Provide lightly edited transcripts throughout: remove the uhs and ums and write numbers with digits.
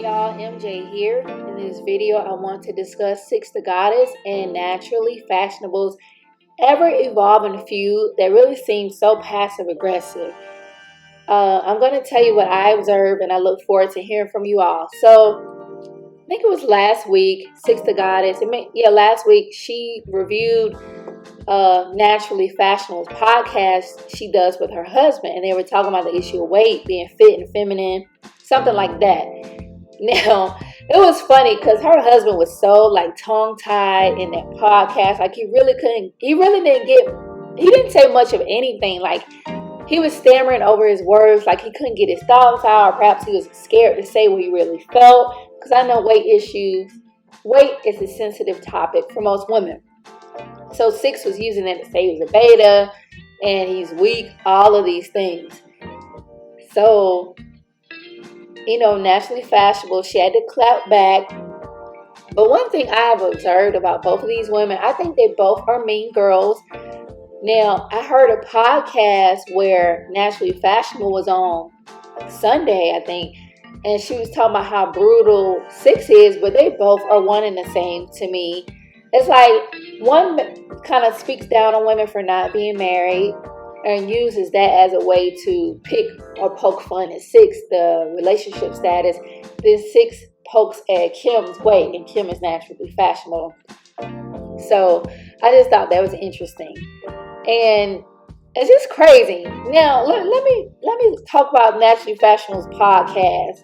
y'all, MJ here. In this video, I want to discuss Six the Goddess and Naturally Fashionable's ever-evolving feud that really seems so passive-aggressive. I'm going to tell you what I observed, and I look forward to hearing from you all. So, I think it was last week, Six the Goddess. Last week, she reviewed Naturally Fashionable's podcast she does with her husband, and they were talking about the issue of weight, being fit and feminine, something like that. Now, it was funny because her husband was so tongue-tied in that podcast. He didn't say much of anything. He was stammering over his words, he couldn't get his thoughts out, or perhaps he was scared to say what he really felt. Because I know weight is a sensitive topic for most women. So Six was using it to say he was a beta and he's weak, all of these things. So, Naturally Fashionable, she had to clap back. But one thing I have observed about both of these women, I think they both are mean girls. Now, I heard a podcast where Naturally Fashionable was on Sunday, I think, and she was talking about how brutal Six is, but they both are one and the same to me. It's one kind of speaks down on women for not being married and uses that as a way to pick or poke fun at Six, the relationship status. Then Six pokes at Kim's weight, and Kim is Naturally Fashionable. So I just thought that was interesting. And it's just crazy. Now, let me talk about Naturally Fashionable's podcast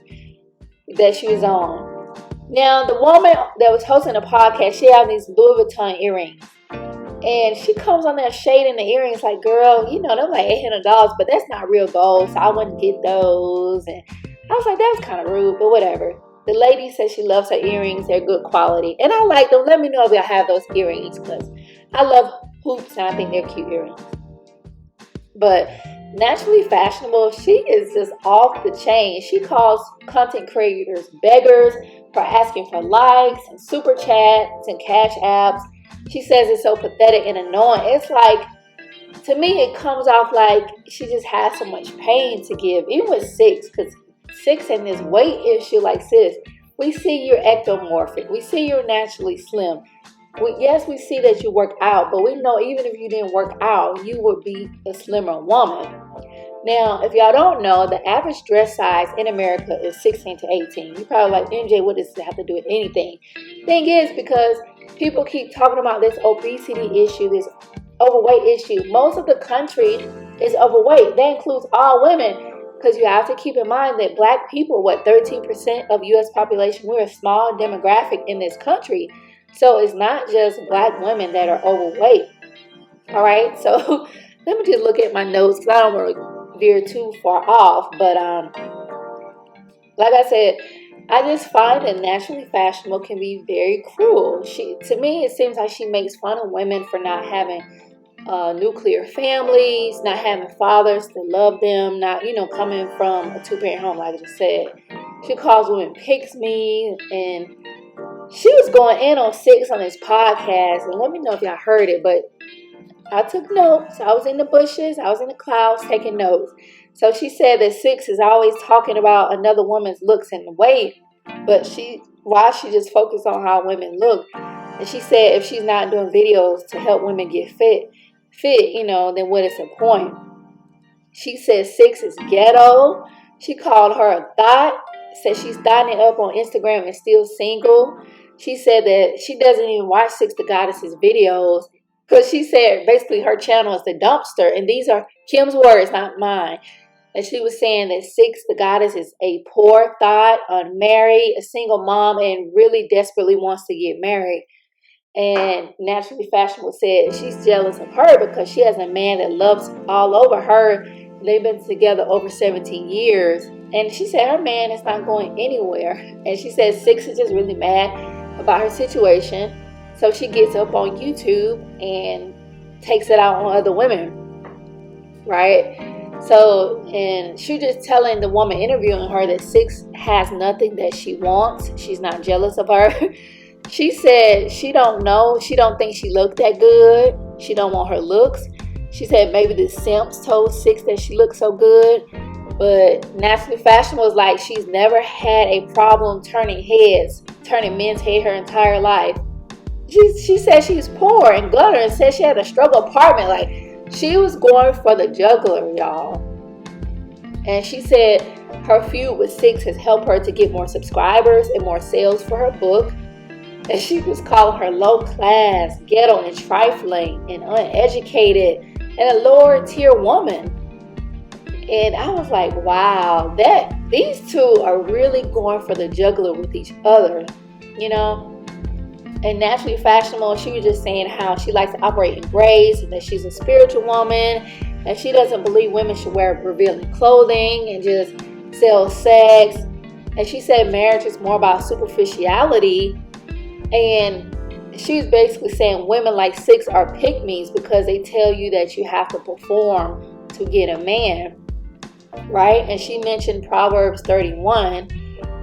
that she was on. Now, the woman that was hosting the podcast, she had these Louis Vuitton earrings. And she comes on there shading the earrings girl, they're $800, but that's not real gold, so I wouldn't get those. And I was that was kind of rude, but whatever. The lady says she loves her earrings. They're good quality. And I like them. Let me know if y'all have those earrings, because I love hoops and I think they're cute earrings. But Naturally Fashionable, she is just off the chain. She calls content creators beggars for asking for likes and super chats and cash apps. She says it's so pathetic and annoying. It's to me, it comes off she just has so much pain to give. Even with Six, because Six and this weight issue, sis, we see you're ectomorphic. We see you're naturally slim. We see that you work out, but we know even if you didn't work out, you would be a slimmer woman. Now, if y'all don't know, the average dress size in America is 16 to 18. You're probably MJ, what does this have to do with anything? Thing is, because people keep talking about this obesity issue, this overweight issue. Most of the country is overweight. That includes all women. Because you have to keep in mind that black people, 13% of U.S. population, we're a small demographic in this country. So it's not just black women that are overweight. All right. So let me just look at my notes because I don't want to veer too far off. But like I said, I just find that Naturally Fashionable can be very cruel. To me, it seems like she makes fun of women for not having nuclear families, not having fathers to love them, not, coming from a two-parent home, like I just said. She calls women pigs-me, and she was going in on Six on this podcast, and let me know if y'all heard it, but I took notes. I was in the bushes, I was in the clouds taking notes. So she said that Six is always talking about another woman's looks and weight, but why she just focused on how women look. And she said if she's not doing videos to help women get fit, then what is the point? She said Six is ghetto. She called her a thought, said she's thotting it up on Instagram and still single. She said that she doesn't even watch Six the Goddess's videos because she said basically her channel is the dumpster. And these are Kim's words, not mine. And she was saying that Six the Goddess is a poor thought, unmarried, a single mom, and really desperately wants to get married. And Naturally Fashionable said she's jealous of her because she has a man that loves all over her. They've been together over 17 years. And she said her man is not going anywhere. And she said Six is just really mad about her situation. So she gets up on YouTube and takes it out on other women. Right? So, and she just telling the woman interviewing her that Six has nothing that she wants. She's not jealous of her. She said she don't know. She don't think she looked that good. She don't want her looks. She said maybe the simps told Six that she looked so good. But Naturally Fashionable was like she's never had a problem turning men's head her entire life. She said she's poor and gutter and said she had a struggle apartment. Like, she was going for the jugular, y'all. And she said her feud with Six has helped her to get more subscribers and more sales for her book. And she was calling her low class, ghetto, and trifling, and uneducated, and a lower tier woman. And I was like, wow, these two are really going for the jugular with each other, you know. And Naturally Fashionable, she was just saying how she likes to operate in grace, and that she's a spiritual woman, and she doesn't believe women should wear revealing clothing and just sell sex. And she said marriage is more about superficiality. And she's basically saying women like Six are pick-me's because they tell you that you have to perform to get a man, right? And she mentioned Proverbs 31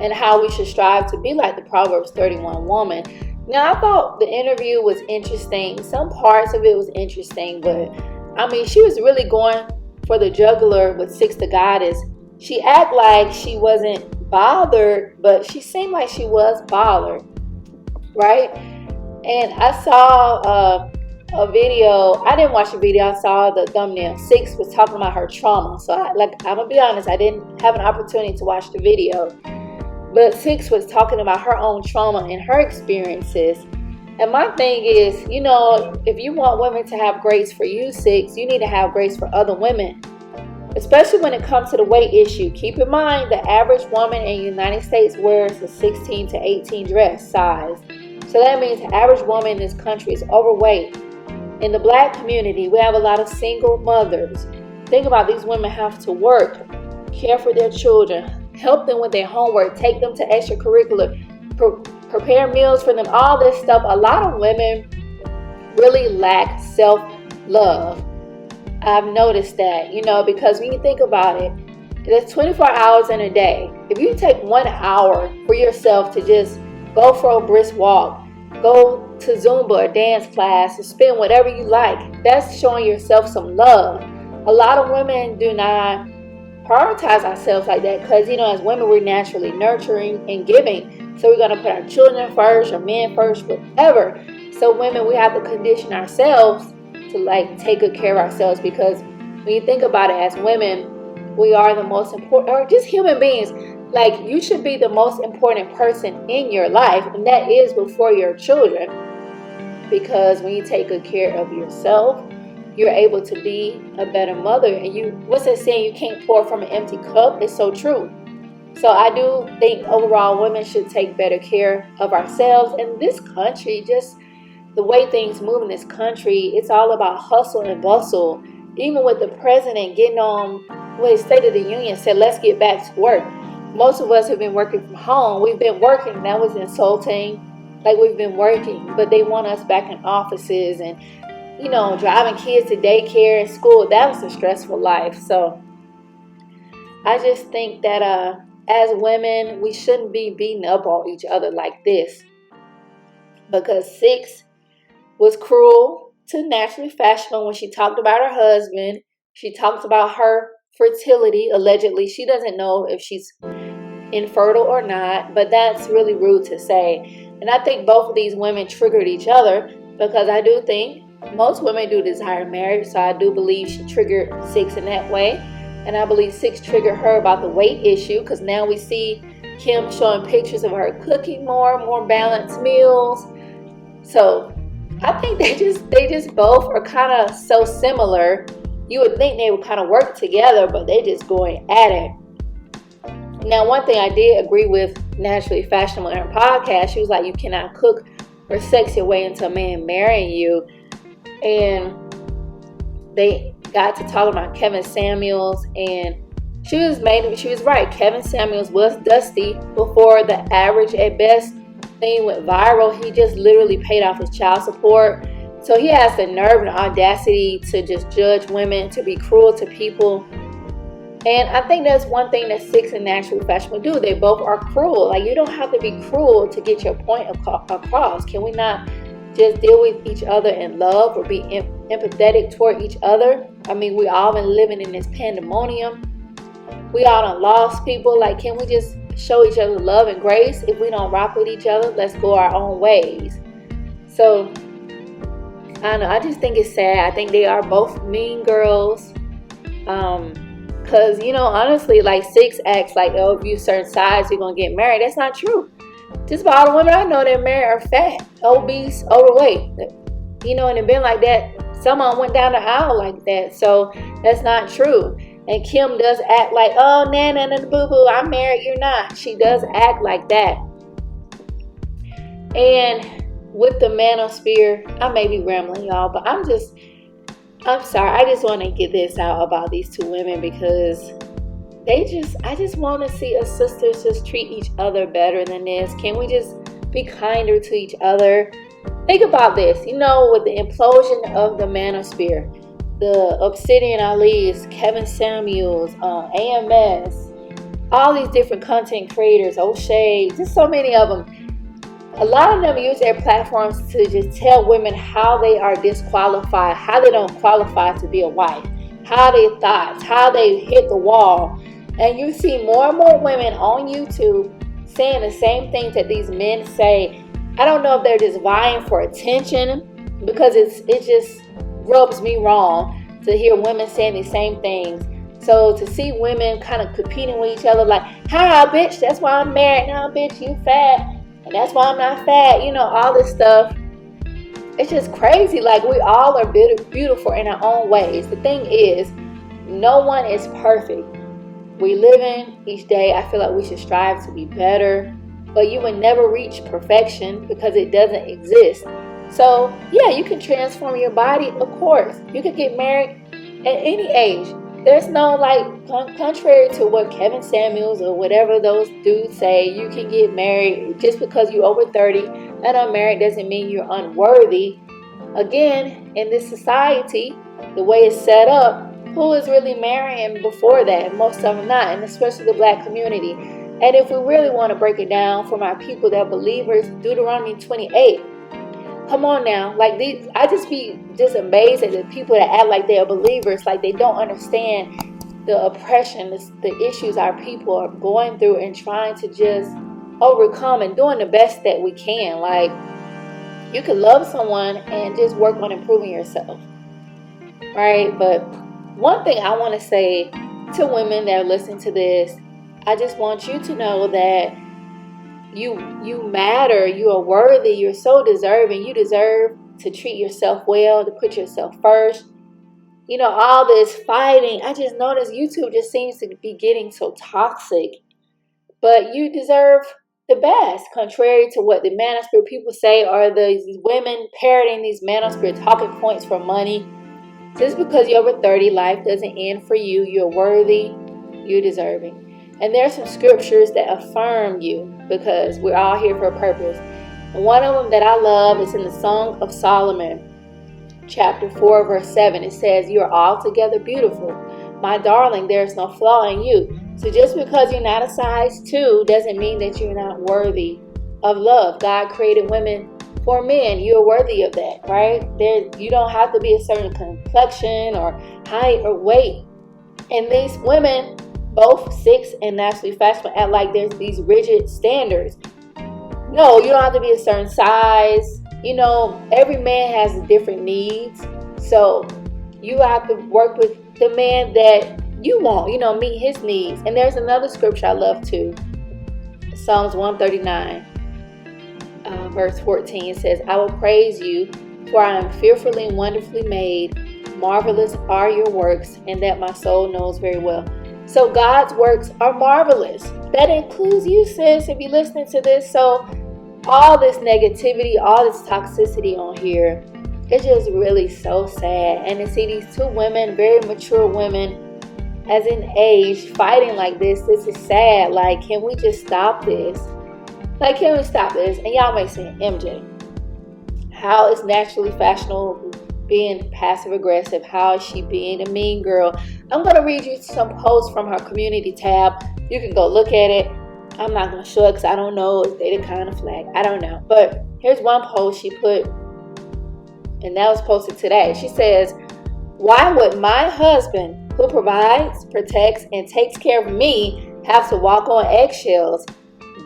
and how we should strive to be like the Proverbs 31 woman. Now, I thought the interview was interesting. Some parts of it was interesting, but I mean, she was really going for the jugular with Six the Goddess. She acted like she wasn't bothered, but she seemed like she was bothered, right? And I saw a video. I didn't watch the video. I saw the thumbnail. Six was talking about her trauma. So, I'm gonna be honest, I didn't have an opportunity to watch the video. But Six was talking about her own trauma and her experiences. And my thing is, you know, if you want women to have grace for you, Six, you need to have grace for other women. Especially when it comes to the weight issue. Keep in mind, the average woman in the United States wears a 16 to 18 dress size. So that means the average woman in this country is overweight. In the Black community, we have a lot of single mothers. Think about these women have to work, care for their children, help them with their homework, take them to extracurricular, prepare meals for them, all this stuff. A lot of women really lack self-love. I've noticed that, you know, because when you think about it, there's 24 hours in a day. If you take 1 hour for yourself to just go for a brisk walk, go to Zumba or dance class, or spend whatever you like, that's showing yourself some love. A lot of women do not prioritize ourselves like that because, you know, as women, we're naturally nurturing and giving. So we're going to put our children first or men first, whatever. So women, we have to condition ourselves to like take good care of ourselves, because when you think about it, as women, we are the most important, or just human beings. Like, you should be the most important person in your life, and that is before your children. Because when you take good care of yourself, you're able to be a better mother. And what's that saying? You can't pour from an empty cup. It's so true. So I do think overall women should take better care of ourselves. And this country, just the way things move in this country, it's all about hustle and bustle. Even with the president getting on his State of the Union said, let's get back to work. Most of us have been working from home. We've been working. That was insulting. Like, we've been working, but they want us back in offices and, you know, driving kids to daycare and school. That was a stressful life. So I just think that as women, we shouldn't be beating up on each other like this. Because Six was cruel to Naturally Fashionable when she talked about her husband. She talked about her fertility, allegedly. She doesn't know if she's infertile or not, but that's really rude to say. And I think both of these women triggered each other, because I do think most women do desire marriage. So I do believe she triggered Six in that way. And I believe Six triggered her about the weight issue, because now we see Kim showing pictures of her cooking more balanced meals. So I think they just both are kind of so similar. You would think they would kind of work together, but they just going at it. Now, one thing I did agree with Naturally Fashionable in her podcast, she was like, you cannot cook or sex your way into a man marrying you. And they got to talk about Kevin Samuels, and she was right. Kevin Samuels was dusty before the average at best thing went viral. He just literally paid off his child support. So he has the nerve and audacity to just judge women, to be cruel to people. And I think that's one thing that Six and Naturally Fashionable do. They both are cruel. Like, you don't have to be cruel to get your point across. Can we not just deal with each other in love, or be empathetic toward each other? I mean, we all been living in this pandemonium. We all done lost people. Like, can we just show each other love and grace? If we don't rock with each other, let's go our own ways. So, I don't know. I just think it's sad. I think they are both mean girls. Because, honestly, like 6 acts like, oh, if you certain size, you're going to get married. That's not true. Just about all the women I know that married are fat, obese, overweight. And it been like that. Some of them went down the aisle like that. So that's not true. And Kim does act like, oh, nana, boo-boo, I'm married, you're not. She does act like that. And with the manosphere, I may be rambling, y'all, but I'm sorry. I just want to get this out about these 2 women because I just want to see us sisters just treat each other better than this. Can we just be kinder to each other? Think about this, with the implosion of the manosphere, the Obsidian Ali's, Kevin Samuels, AMS, all these different content creators, O'Shea, just so many of them. A lot of them use their platforms to just tell women how they are disqualified, how they don't qualify to be a wife, how they thoughts, how they hit the wall. And you see more and more women on YouTube saying the same things that these men say. I don't know if they're just vying for attention, because it just rubs me wrong to hear women saying the same things. So to see women kind of competing with each other like, ha, bitch, that's why I'm married. Now, bitch, you fat. And that's why I'm not fat. All this stuff. It's just crazy. Like, we all are beautiful in our own ways. The thing is, no one is perfect. We live in each day. I feel like we should strive to be better. But you will never reach perfection because it doesn't exist. So, yeah, you can transform your body, of course. You can get married at any age. There's no, contrary to what Kevin Samuels or whatever those dudes say, you can get married just because you're over 30 and unmarried doesn't mean you're unworthy. Again, in this society, the way it's set up, who is really marrying before that? Most of them not, and especially the black community. And if we really want to break it down from our people that are believers, Deuteronomy 28. Come on now. I just be amazed at the people that act like they are believers, like they don't understand the oppression, the issues our people are going through and trying to just overcome and doing the best that we can. Like, you can love someone and just work on improving yourself. Right? But one thing I want to say to women that are listening to this, I just want you to know that you matter, you are worthy, you're so deserving, you deserve to treat yourself well, to put yourself first. All this fighting, I just noticed YouTube just seems to be getting so toxic. But you deserve the best, contrary to what the manosphere people say, or these women parroting these manosphere talking points for money. Just because you're over 30, life doesn't end for you. You're worthy, you're deserving. And there's some scriptures that affirm you, because we're all here for a purpose. And one of them that I love is in the Song of Solomon, chapter 4, verse 7. It says, "You are altogether beautiful. My darling, there's no flaw in you." So just because you're not a size 2 doesn't mean that you're not worthy of love. God created women for men. You're worthy of that, right? You don't have to be a certain complexion or height or weight. And these women, both 6 and naturally fashionable, act like there's these rigid standards. No, you don't have to be a certain size. Every man has different needs. So you have to work with the man that you want, meet his needs. And there's another scripture I love too. Psalms 139, verse 14 says, "I will praise you, for I am fearfully and wonderfully made. Marvelous are your works, and that my soul knows very well." So God's works are marvelous. That includes you, sis, if you're listening to this. So all this negativity, all this toxicity on here, it's just really so sad. And to see these 2 women, very mature women, as in age, fighting like this is sad. Like, can we just stop this? Can we stop this? And y'all may say, MJ, how is naturally fashionable being passive aggressive? How is she being a mean girl? I'm going to read you some posts from her community tab. You can go look at it. I'm not going to show it because I don't know if they the kind of flag. I don't know. But here's one post she put, and that was posted today. She says, "Why would my husband who provides, protects, and takes care of me have to walk on eggshells.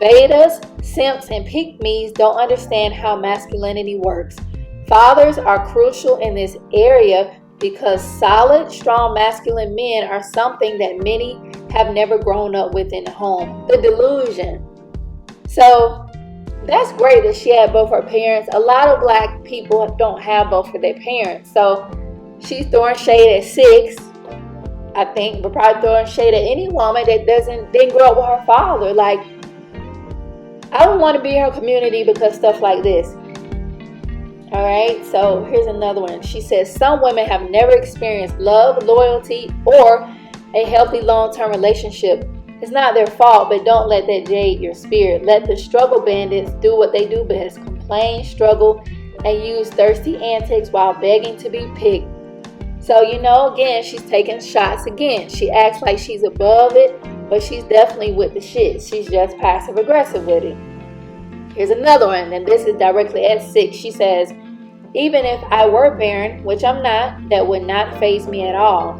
Betas, simps, and pick-me's don't understand how masculinity works. Fathers are crucial in this area because solid, strong, masculine men are something that many have never grown up with in the home. The delusion. So that's great that she had both her parents. A lot of black people don't have both of their parents. So she's throwing shade at 6, I think, but probably throwing shade at any woman that didn't grow up with her father. Like, I don't want to be in her community because stuff like this. All right, so here's another one. She says, some women have never experienced love, loyalty, or a healthy long-term relationship. It's not their fault, but don't let that jade your spirit. Let the struggle bandits do what they do best. Complain, struggle, and use thirsty antics while begging to be picked. So, again, she's taking shots again. She acts like she's above it, but she's definitely with the shit. She's just passive aggressive with it. Here's another one, and this is directly at 6. She says, even if I were barren, which I'm not, that would not faze me at all.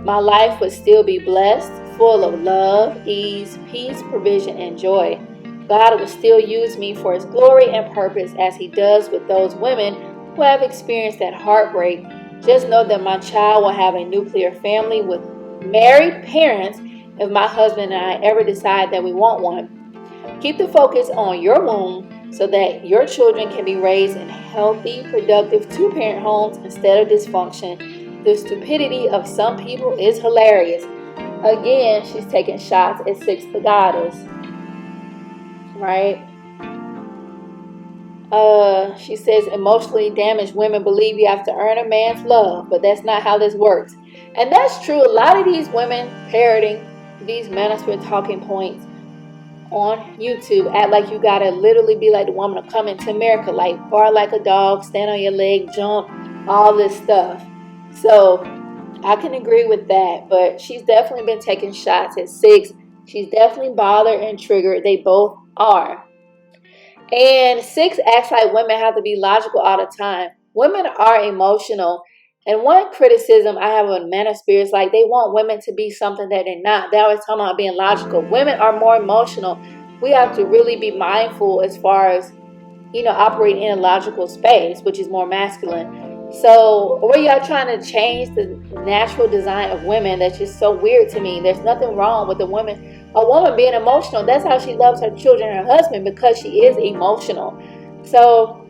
My life would still be blessed, full of love, ease, peace, provision, and joy. God will still use me for His glory and purpose as He does with those women who have experienced that heartbreak. Just know that my child will have a nuclear family with married parents if my husband and I ever decide that we want one. Keep the focus on your womb so that your children can be raised in healthy, productive two-parent homes instead of dysfunction. The stupidity of some people is hilarious. Again, she's taking shots at 6 the Goddess. Right? She says emotionally damaged women believe you have to earn a man's love, but that's not how this works. And that's true. A lot of these women parroting these manosphere talking points on YouTube act like you gotta literally be like the woman to come into America, like bark like a dog, stand on your leg, jump, all this stuff. So I can agree with that, but she's definitely been taking shots at 6. She's definitely bothered and triggered. They both are. And 6 acts like women have to be logical all the time. Women are emotional. And one criticism I have of manosphere is like they want women to be something that they're not. They always talk about being logical. Women are more emotional. We have to really be mindful as far as, operating in a logical space, which is more masculine. So, were y'all trying to change the natural design of women? That's just so weird to me. There's nothing wrong with a woman being emotional. That's how she loves her children and her husband, because she is emotional. So,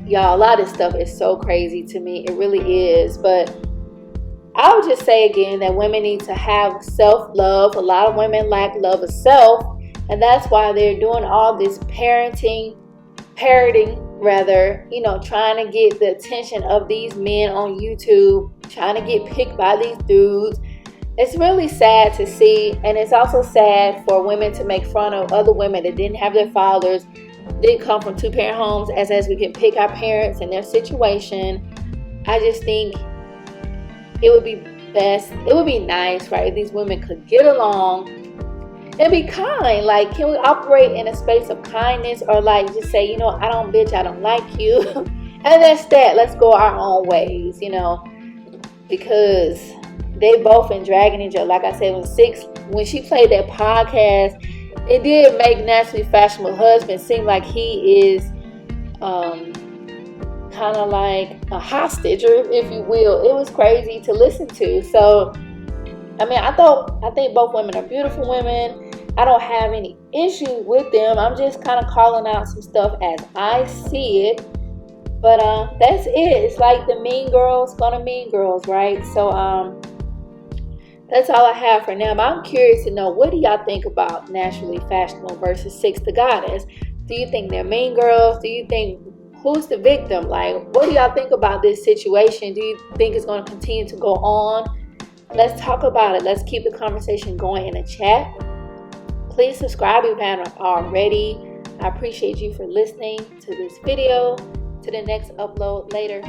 y'all, a lot of this stuff is so crazy to me. It really is. But I would just say again that women need to have self-love. A lot of women lack love of self. And that's why they're doing all this parroting, trying to get the attention of these men on YouTube, trying to get picked by these dudes. It's really sad to see, and it's also sad for women to make fun of other women that didn't have their fathers, didn't come from two-parent homes, as we can pick our parents and their situation. I just think it would be best, it would be nice, right, if these women could get along and be kind. Like, can we operate in a space of kindness, or like just say, I don't like you. And that's that. Let's go our own ways, because they both been dragging each other. Like I said, when she played that podcast, it did make Naturally Fashionable husband seem like he is kind of like a hostage, or if you will. It was crazy to listen to. So, I think both women are beautiful women. I don't have any issue with them. I'm just kind of calling out some stuff as I see it. But that's it. It's like the mean girls gonna mean girls, right? So that's all I have for now. But I'm curious to know, what do y'all think about Naturally Fashionable versus 6 the Goddess? Do you think they're mean girls? Do you think, who's the victim? Like, what do y'all think about this situation? Do you think it's going to continue to go on? Let's talk about it. Let's keep the conversation going in the chat. Please subscribe if you haven't already. I appreciate you for listening to this video. To the next upload later.